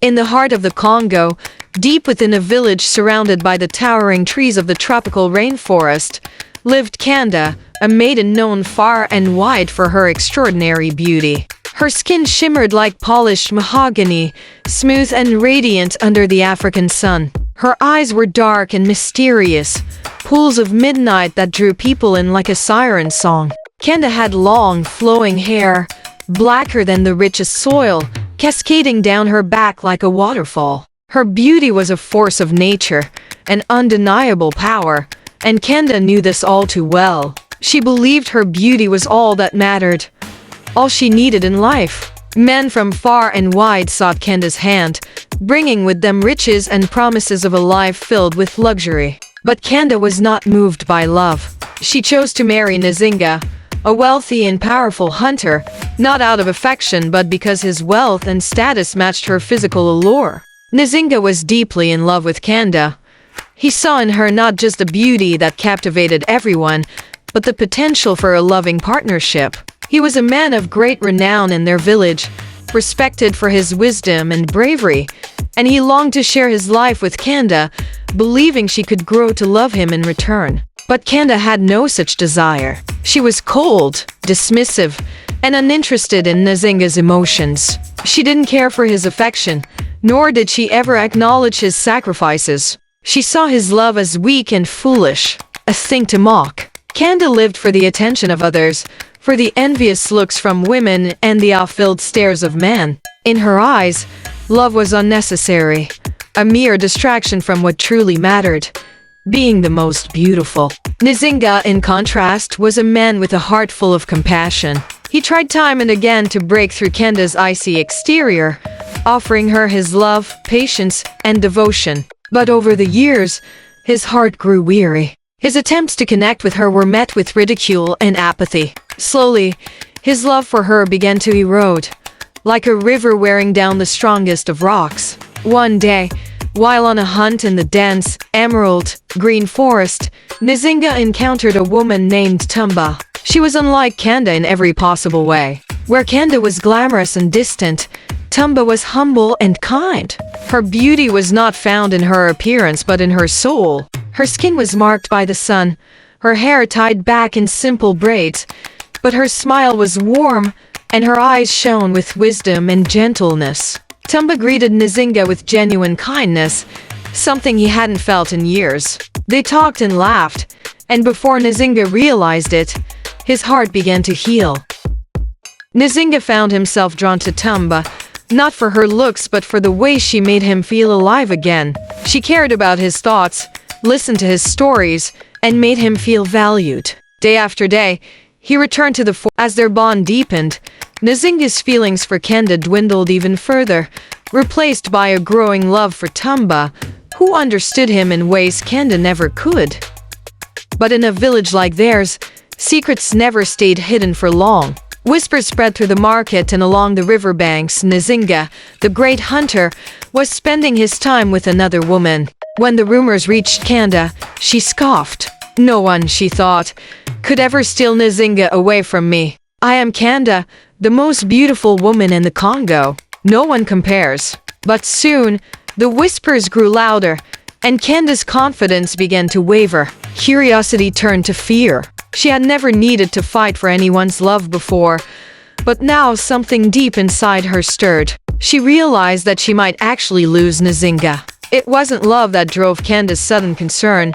In the heart of the Congo, deep within a village surrounded by the towering trees of the tropical rainforest, lived Kanda, a maiden known far and wide for her extraordinary beauty. Her skin shimmered like polished mahogany, smooth and radiant under the African sun. Her eyes were dark and mysterious, pools of midnight that drew people in like a siren song. Kanda had long, flowing hair, blacker than the richest soil, cascading down her back like a waterfall. Her beauty was a force of nature, an undeniable power, and Kanda knew this all too well. She believed her beauty was all that mattered, all she needed in life. Men from far and wide sought Kanda's hand, bringing with them riches and promises of a life filled with luxury. But Kanda was not moved by love. She chose to marry Nzinga, a wealthy and powerful hunter, not out of affection but because his wealth and status matched her physical allure. Nzinga was deeply in love with Kanda. He saw in her not just the beauty that captivated everyone, but the potential for a loving partnership. He was a man of great renown in their village, respected for his wisdom and bravery, and he longed to share his life with Kanda, believing she could grow to love him in return. But Kanda had no such desire. She was cold, dismissive, and uninterested in Nzinga's emotions. She didn't care for his affection, nor did she ever acknowledge his sacrifices. She saw his love as weak and foolish, a thing to mock. Kanda lived for the attention of others, for the envious looks from women and the off-filled stares of men. In her eyes, love was unnecessary, a mere distraction from what truly mattered, being the most beautiful. Nzinga, in contrast, was a man with a heart full of compassion. He tried time and again to break through Kanda's icy exterior, offering her his love, patience, and devotion. But over the years, his heart grew weary. His attempts to connect with her were met with ridicule and apathy. Slowly, his love for her began to erode, like a river wearing down the strongest of rocks. One day, while on a hunt in the dense, emerald green forest, Nzinga encountered a woman named Tumba. She was unlike Kanda in every possible way. Where Kanda was glamorous and distant, Tumba was humble and kind. Her beauty was not found in her appearance but in her soul. Her skin was marked by the sun, her hair tied back in simple braids, but her smile was warm and her eyes shone with wisdom and gentleness. Tumba greeted Nzinga with genuine kindness, something he hadn't felt in years. They talked and laughed, and before Nzinga realized it, his heart began to heal. Nzinga found himself drawn to Tumba, not for her looks but for the way she made him feel alive again. She cared about his thoughts, listened to his stories, and made him feel valued. Day after day, he returned to the fort. As their bond deepened, Nzinga's feelings for Kanda dwindled even further, replaced by a growing love for Tumba, who understood him in ways Kanda never could. But in a village like theirs, secrets never stayed hidden for long. Whispers spread through the market and along the riverbanks. Nzinga, the great hunter, was spending his time with another woman. When the rumors reached Kanda, she scoffed. No one, she thought, could ever steal Nzinga away from me. I am Kanda, the most beautiful woman in the Congo. No one compares. But soon, the whispers grew louder, and Kanda's confidence began to waver. Curiosity turned to fear. She had never needed to fight for anyone's love before, but now something deep inside her stirred. She realized that she might actually lose Nzinga. It wasn't love that drove Kanda's sudden concern,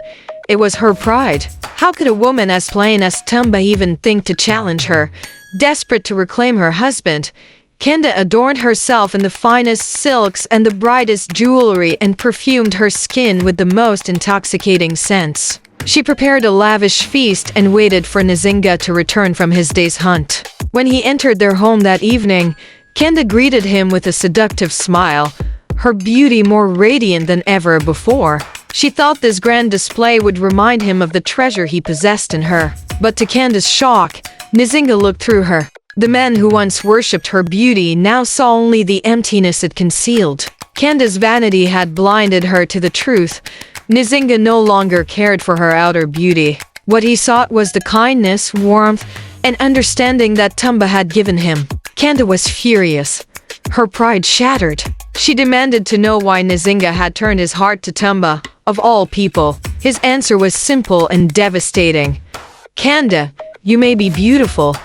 it was her pride. How could a woman as plain as Tumba even think to challenge her? Desperate to reclaim her husband, Kanda adorned herself in the finest silks and the brightest jewelry and perfumed her skin with the most intoxicating scents. She prepared a lavish feast and waited for Nzinga to return from his day's hunt. When he entered their home that evening, Kanda greeted him with a seductive smile, her beauty more radiant than ever before. She thought this grand display would remind him of the treasure he possessed in her. But to Kanda's shock, Nzinga looked through her. The man who once worshipped her beauty now saw only the emptiness it concealed. Kanda's vanity had blinded her to the truth. Nzinga no longer cared for her outer beauty. What he sought was the kindness, warmth, and understanding that Tumba had given him. Kanda was furious. Her pride shattered. She demanded to know why Nzinga had turned his heart to Tumba, of all people. His answer was simple and devastating. Kanda, you may be beautiful,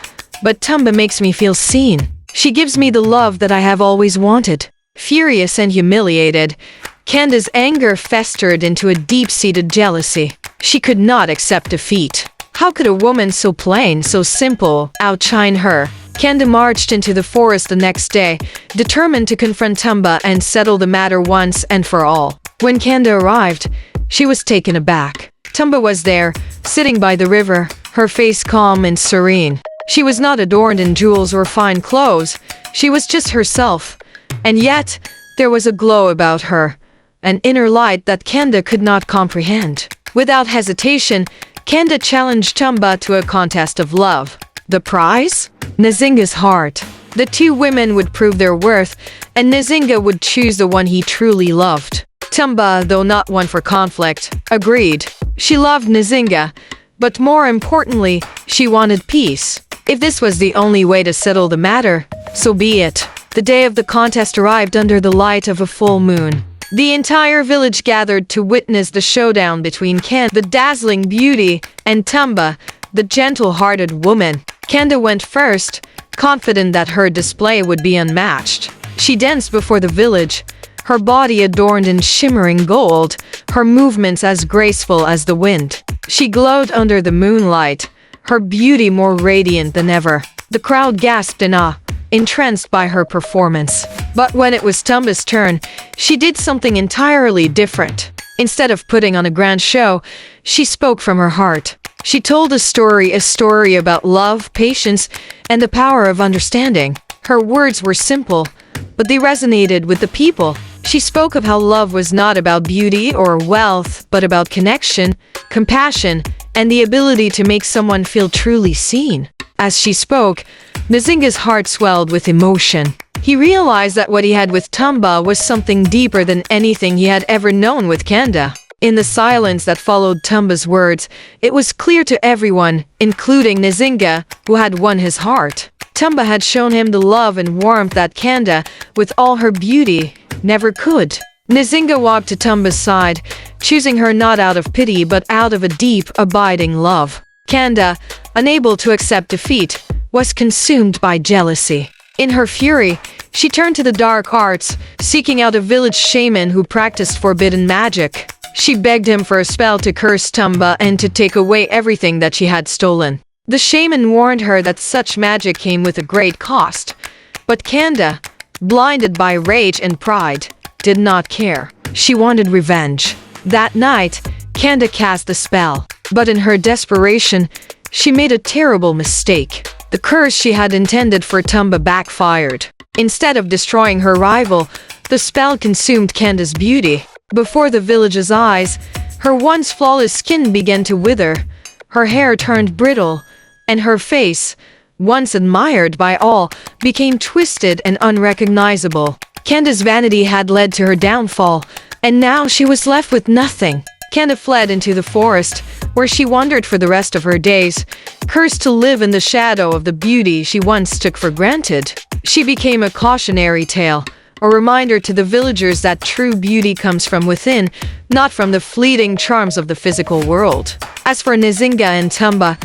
but Tumba makes me feel seen. She gives me the love that I have always wanted. Furious and humiliated, Kanda's anger festered into a deep-seated jealousy. She could not accept defeat. How could a woman so plain, so simple, outshine her? Kanda marched into the forest the next day, determined to confront Tumba and settle the matter once and for all. When Kanda arrived, she was taken aback. Tumba was there, sitting by the river, her face calm and serene. She was not adorned in jewels or fine clothes. She was just herself. And yet, there was a glow about her, an inner light that Kanda could not comprehend. Without hesitation, Kanda challenged Tumba to a contest of love. The prize? Nzinga's heart. The two women would prove their worth, and Nzinga would choose the one he truly loved. Tumba, though not one for conflict, agreed. She loved Nzinga, but more importantly, she wanted peace. If this was the only way to settle the matter, so be it. The day of the contest arrived under the light of a full moon. The entire village gathered to witness the showdown between Kanda, the dazzling beauty, and Tumba, the gentle-hearted woman. Kanda went first, confident that her display would be unmatched. She danced before the village, her body adorned in shimmering gold, her movements as graceful as the wind. She glowed under the moonlight, her beauty more radiant than ever. The crowd gasped in awe, entranced by her performance. But when it was Tumba's turn, she did something entirely different. Instead of putting on a grand show, she spoke from her heart. She told a story about love, patience, and the power of understanding. Her words were simple, but they resonated with the people. She spoke of how love was not about beauty or wealth, but about connection, compassion, and the ability to make someone feel truly seen. As she spoke, Nzinga's heart swelled with emotion. He realized that what he had with Tumba was something deeper than anything he had ever known with Kanda. In the silence that followed Tumba's words, it was clear to everyone, including Nzinga, who had won his heart. Tumba had shown him the love and warmth that Kanda, with all her beauty, never could. Nzinga walked to Tumba's side, choosing her not out of pity but out of a deep, abiding love. Kanda, unable to accept defeat, was consumed by jealousy. In her fury, she turned to the dark arts, seeking out a village shaman who practiced forbidden magic. She begged him for a spell to curse Tumba and to take away everything that she had stolen. The shaman warned her that such magic came with a great cost. But Kanda, blinded by rage and pride, did not care. She wanted revenge. That night, Kanda cast the spell. But in her desperation, she made a terrible mistake. The curse she had intended for Tumba backfired. Instead of destroying her rival, the spell consumed Kanda's beauty. Before the village's eyes, her once flawless skin began to wither, her hair turned brittle, and her face, once admired by all, became twisted and unrecognizable. Kanda's vanity had led to her downfall, and now she was left with nothing. Kanda fled into the forest, where she wandered for the rest of her days, cursed to live in the shadow of the beauty she once took for granted. She became a cautionary tale, a reminder to the villagers that true beauty comes from within, not from the fleeting charms of the physical world. As for Nzinga and Tumba,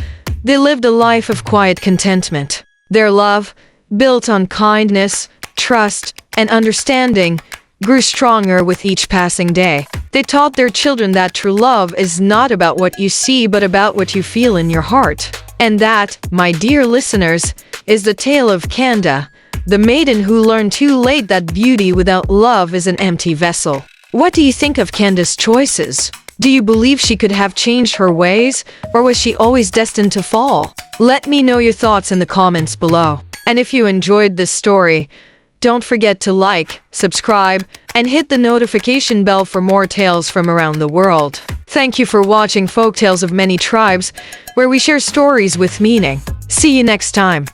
they lived a life of quiet contentment. Their love, built on kindness, trust, and understanding, grew stronger with each passing day. They taught their children that true love is not about what you see but about what you feel in your heart. And that, my dear listeners, is the tale of Kanda, the maiden who learned too late that beauty without love is an empty vessel. What do you think of Kanda's choices? Do you believe she could have changed her ways, or was she always destined to fall? Let me know your thoughts in the comments below. And if you enjoyed this story, don't forget to like, subscribe, and hit the notification bell for more tales from around the world. Thank you for watching Folktales of Many Tribes, where we share stories with meaning. See you next time.